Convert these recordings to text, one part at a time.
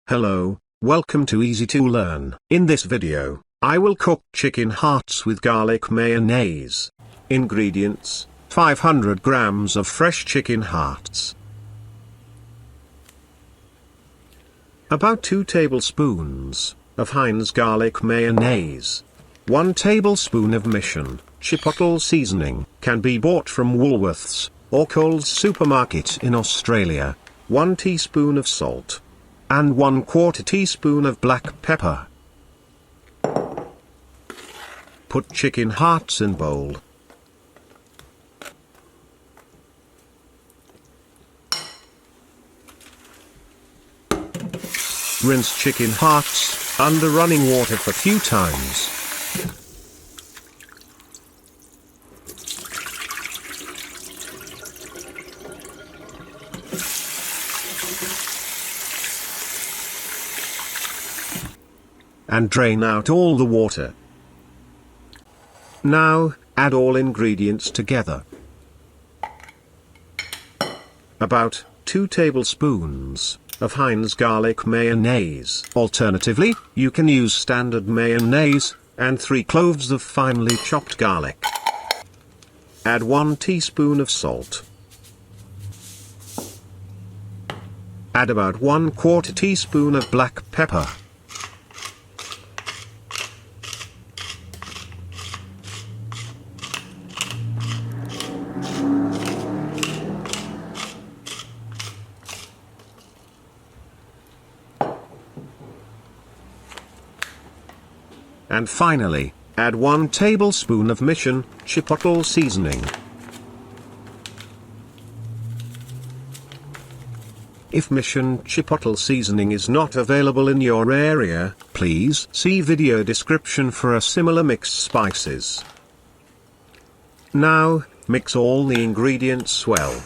Hello, welcome to ezy2learn. In this video, I will cook chicken hearts with garlic mayonnaise. Ingredients: 500 grams of fresh chicken hearts, about 2 tablespoons of Heinz Garlic Mayonnaise, 1 tablespoon of Mission Chipotle Seasoning, can be bought from Woolworths or Coles supermarket in Australia, 1 teaspoon of salt, and 1/4 teaspoon of black pepper. Put chicken hearts in bowl. Rinse chicken hearts under running water for few times. And drain out all the water. Now, add all ingredients together. About 2 tablespoons of Heinz Garlic Mayonnaise. Alternatively, you can use standard mayonnaise, and 3 cloves of finely chopped garlic. Add 1 teaspoon of salt. Add about 1/4 teaspoon of black pepper. And finally, add 1 tablespoon of Mission Chipotle Seasoning. If Mission Chipotle Seasoning is not available in your area, please see video description for a similar mixed spices. Now, mix all the ingredients well.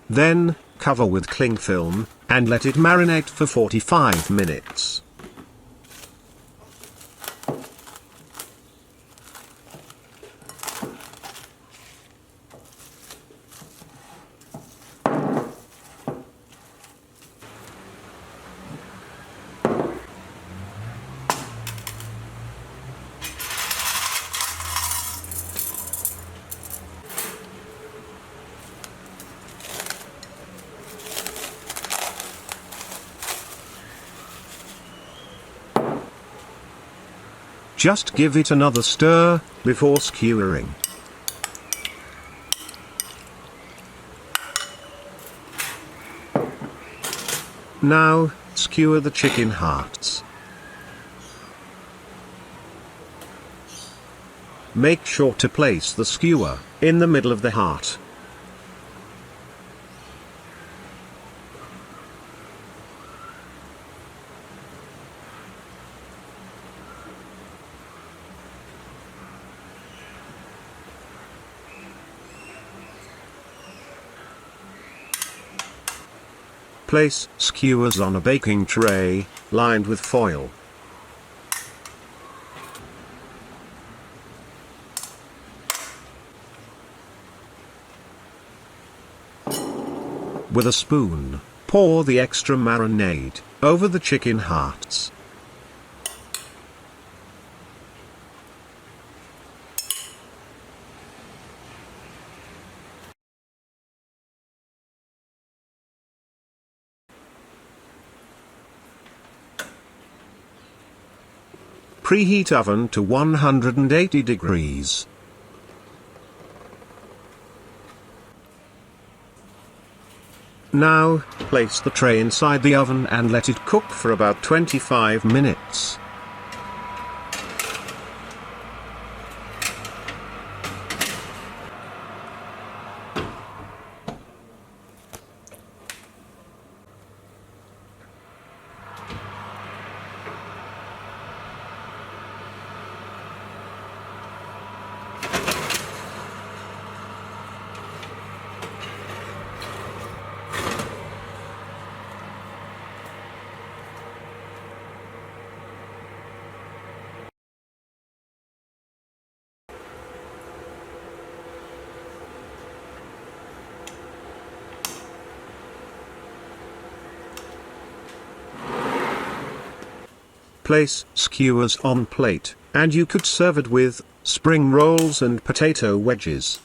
Then, cover with cling film, and let it marinate for 45 minutes. Just give it another stir before skewering. Now, skewer the chicken hearts. Make sure to place the skewer in the middle of the heart. Place skewers on a baking tray, lined with foil. With a spoon, pour the extra marinade over the chicken hearts. Preheat oven to 180 degrees. Now, place the tray inside the oven and let it cook for about 25 minutes. place skewers on plate, and you could serve it with spring rolls and potato wedges.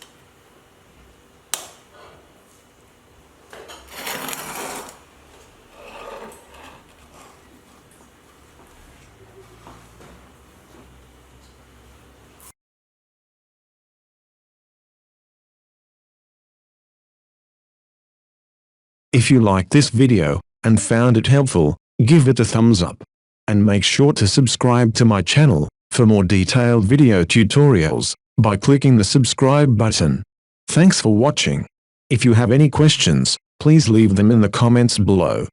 If you liked this video and found it helpful, give it a thumbs up. And make sure to subscribe to my channel for more detailed video tutorials by clicking the subscribe button. Thanks for watching. If you have any questions, please leave them in the comments below.